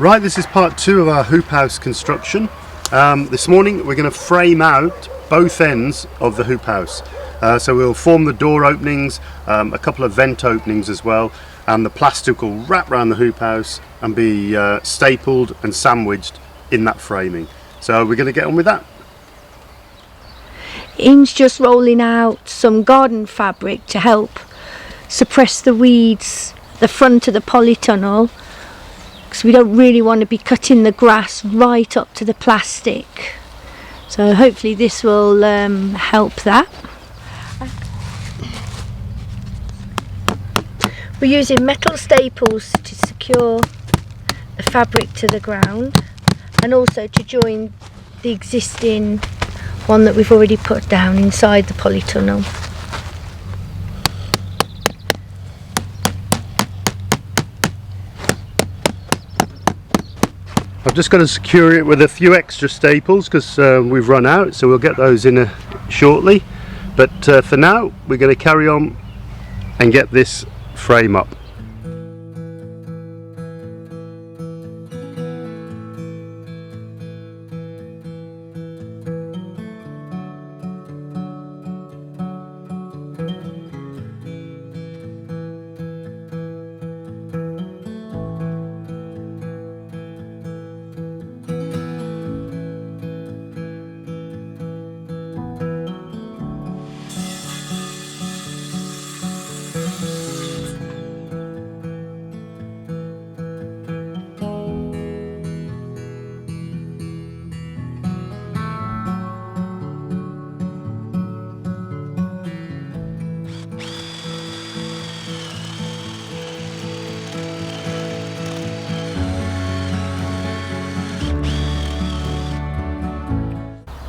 Right, this is part 2 of our hoop house construction. This morning we're going to frame out both ends of the hoop house. So we'll form the door openings, a couple of vent openings as well, and the plastic will wrap around the hoop house and be stapled and sandwiched in that framing. So we're going to get on with that. Ian's just rolling out some garden fabric to help suppress the weeds at the front of the polytunnel, because we don't really want to be cutting the grass right up to the plastic. So hopefully this will help that. We're using metal staples to secure the fabric to the ground and also to join the existing one that we've already put down inside the polytunnel. I've just got to secure it with a few extra staples because we've run out, so we'll get those in shortly. But for now we're going to carry on and get this frame up.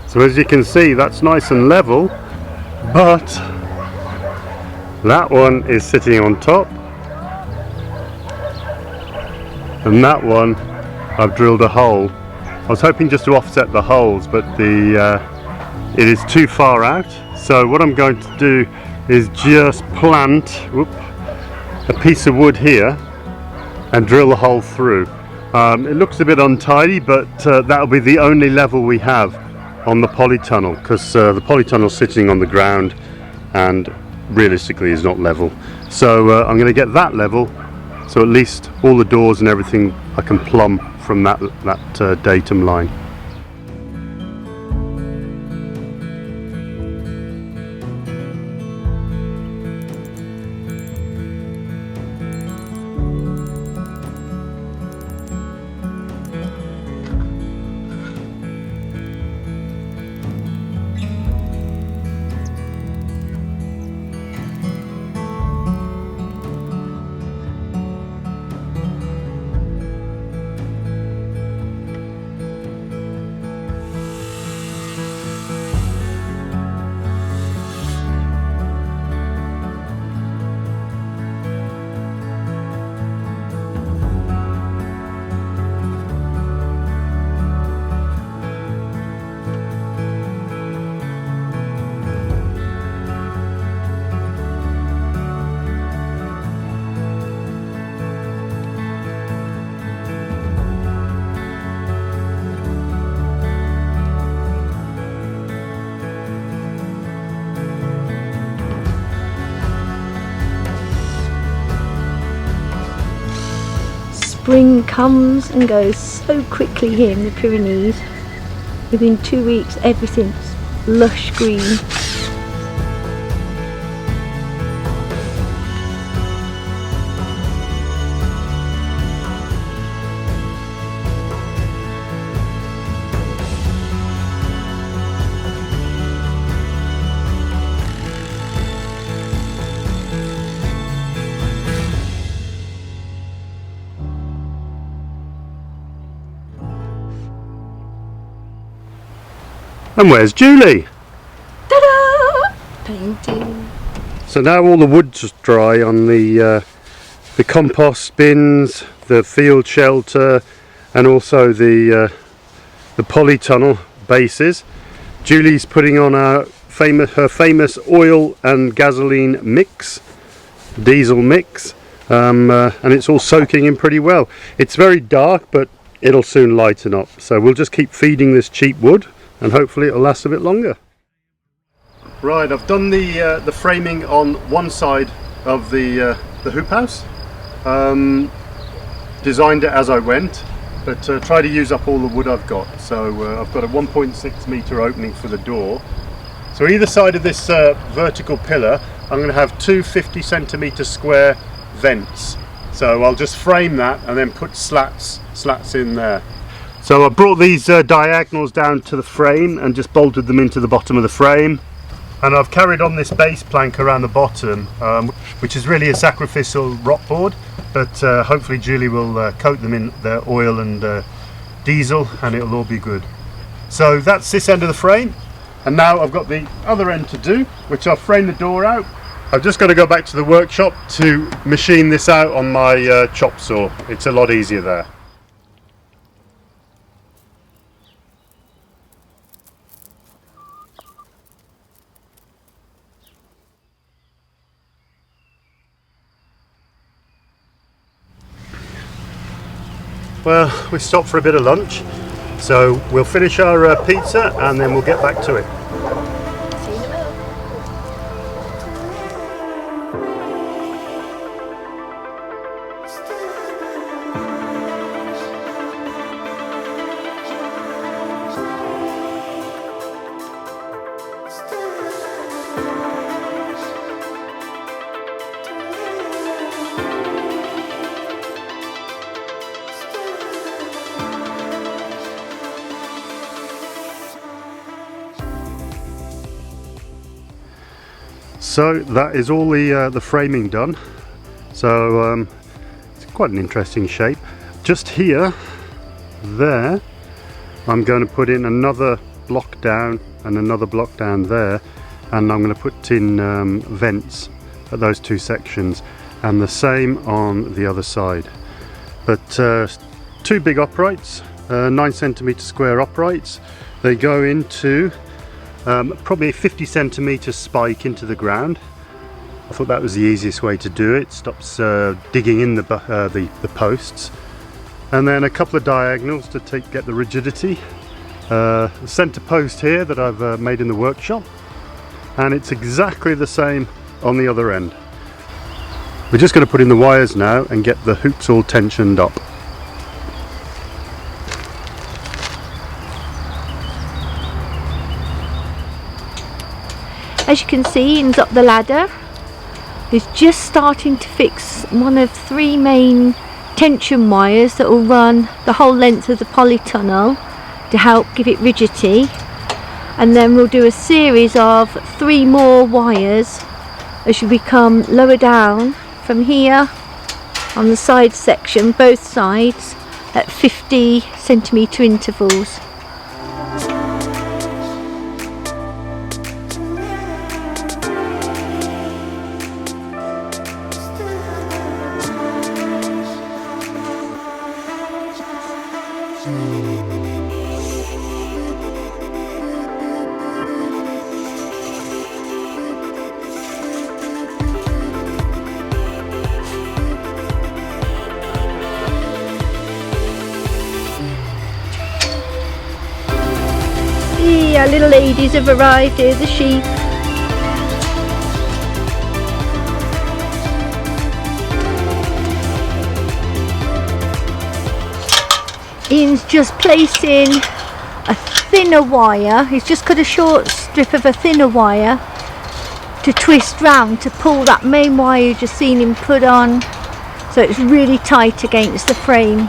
So as you can see, that's nice and level, but that one is sitting on top, and that one I've drilled a hole. I was hoping just to offset the holes, but it is too far out. So what I'm going to do is just plant a piece of wood here and drill the hole through. It looks a bit untidy, but that'll be the only level we have on the polytunnel, because the polytunnel is sitting on the ground and realistically is not level. So I'm going to get that level, so at least all the doors and everything I can plumb from that datum line. Spring comes and goes so quickly here in the Pyrenees. Within 2 weeks everything's lush green. And where's Julie? Ta-da! Painting. So now all the wood's dry on the compost bins, the field shelter, and also the polytunnel bases. Julie's putting on her famous oil and gasoline mix, diesel mix, and it's all soaking in pretty well. It's very dark, but it'll soon lighten up, so we'll just keep feeding this cheap wood and hopefully it'll last a bit longer. Right, I've done the framing on one side of the hoop house. Designed it as I went, but try to use up all the wood I've got. So I've got a 1.6 meter opening for the door. So either side of this vertical pillar, I'm going to have two 50 centimeter square vents. So I'll just frame that and then put slats in there. So I brought these diagonals down to the frame and just bolted them into the bottom of the frame. And I've carried on this base plank around the bottom, which is really a sacrificial rock board, but hopefully Julie will coat them in their oil and diesel and it'll all be good. So that's this end of the frame, and now I've got the other end to do, which I'll frame the door out. I've just got to go back to the workshop to machine this out on my chop saw. It's a lot easier there. Well, we stopped for a bit of lunch, so we'll finish our pizza and then we'll get back to it. So that is all the framing done. So it's quite an interesting shape. Just here, there, I'm going to put in another block down and another block down there, and I'm going to put in vents at those two sections, and the same on the other side. But two big uprights, 9 centimeter square uprights. They go into probably a 50 centimeter spike into the ground. I thought that was the easiest way to do it. Stops digging in the posts. And then a couple of diagonals to get the rigidity. The center post here that I've made in the workshop, and it's exactly the same on the other end. We're just going to put in the wires now and get the hoops all tensioned up. As you can see, Ian's up the ladder. He's just starting to fix one of 3 main tension wires that will run the whole length of the polytunnel to help give it rigidity, and then we'll do a series of 3 more wires as you become lower down from here on the side section, both sides, at 50 centimeter intervals. Our little ladies have arrived here, the sheep. Ian's just placing a thinner wire. He's just cut a short strip of a thinner wire to twist round to pull that main wire you just seen him put on, so it's really tight against the frame.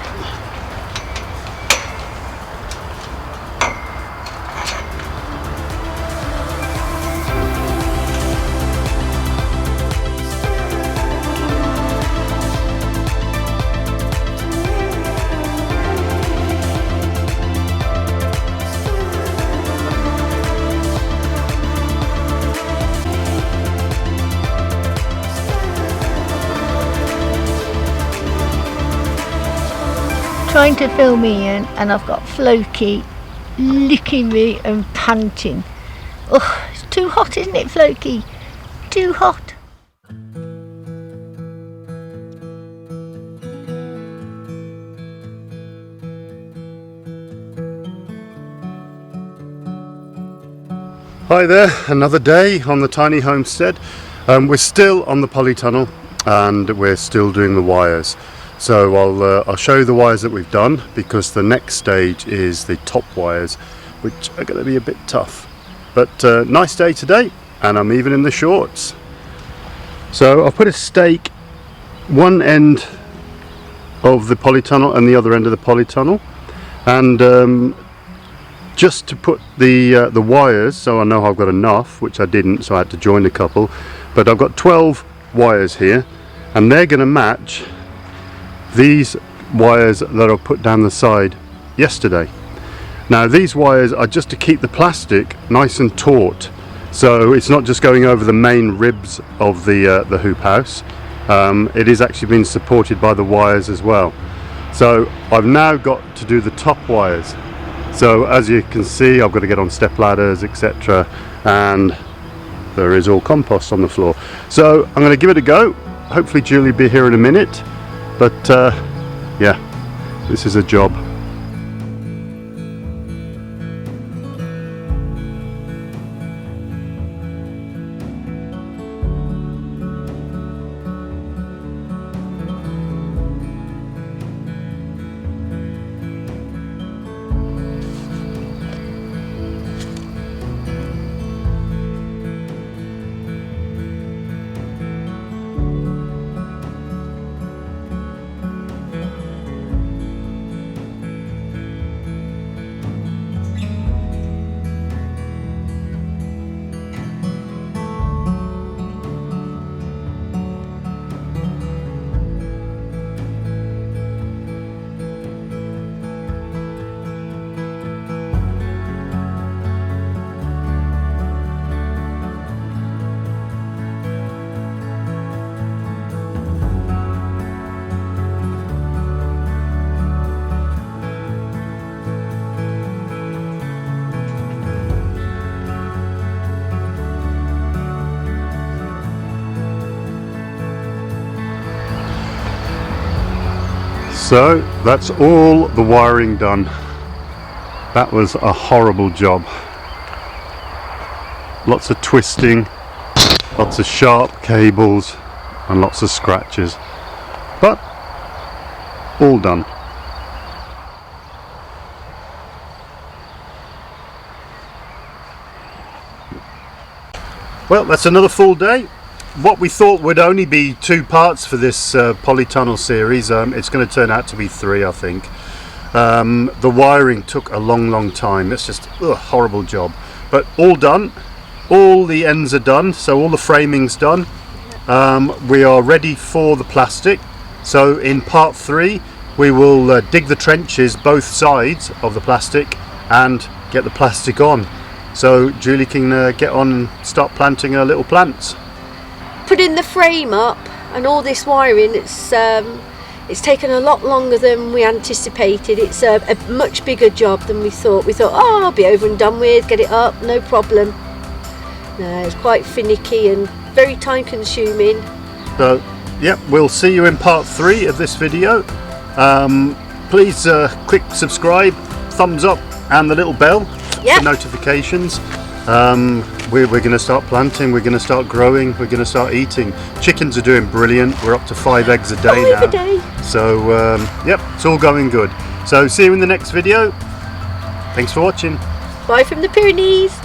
Trying to film Ian, and I've got Floki licking me and panting. Oh, it's too hot, isn't it, Floki? Too hot. Hi there, another day on the tiny homestead. We're still on the polytunnel and we're still doing the wires. So I'll show you the wires that we've done, because the next stage is the top wires, which are going to be a bit tough. But nice day today, and I'm even in the shorts. So I'll put a stake one end of the polytunnel and the other end of the polytunnel, and just to put the wires, so I know I've got enough, which I didn't, so I had to join a couple. But I've got 12 wires here, and they're going to match these wires that I put down the side yesterday. Now these wires are just to keep the plastic nice and taut, so it's not just going over the main ribs of the hoop house. It is actually being supported by the wires as well. So I've now got to do the top wires. So as you can see, I've got to get on step ladders, etc., and there is all compost on the floor. So I'm going to give it a go. Hopefully Julie will be here in a minute, but yeah, this is a job. So that's all the wiring done. That was a horrible job. Lots of twisting, lots of sharp cables and lots of scratches, but all done. Well, that's another full day. What we thought would only be 2 parts for this polytunnel series, it's going to turn out to be 3, I think. The wiring took a long time. It's just a horrible job, but all done. All the ends are done, so all the framing's done. We are ready for the plastic. So in part 3 we will dig the trenches both sides of the plastic and get the plastic on, so Julie can get on and start planting her little plants. Putting the frame up and all this wiring, it's taken a lot longer than we anticipated. It's a much bigger job than we thought. We thought, oh, I'll be over and done with, get it up, no problem. No, it's quite finicky and very time consuming. So yeah, we'll see you in part 3 of this video. Please click subscribe, thumbs up and the little bell for notifications. We're going to start planting, we're going to start growing, we're going to start eating. Chickens are doing brilliant. We're up to 5 eggs a day now. So yep, it's all going good. So see you in the next video. Thanks for watching. Bye from the Pyrenees.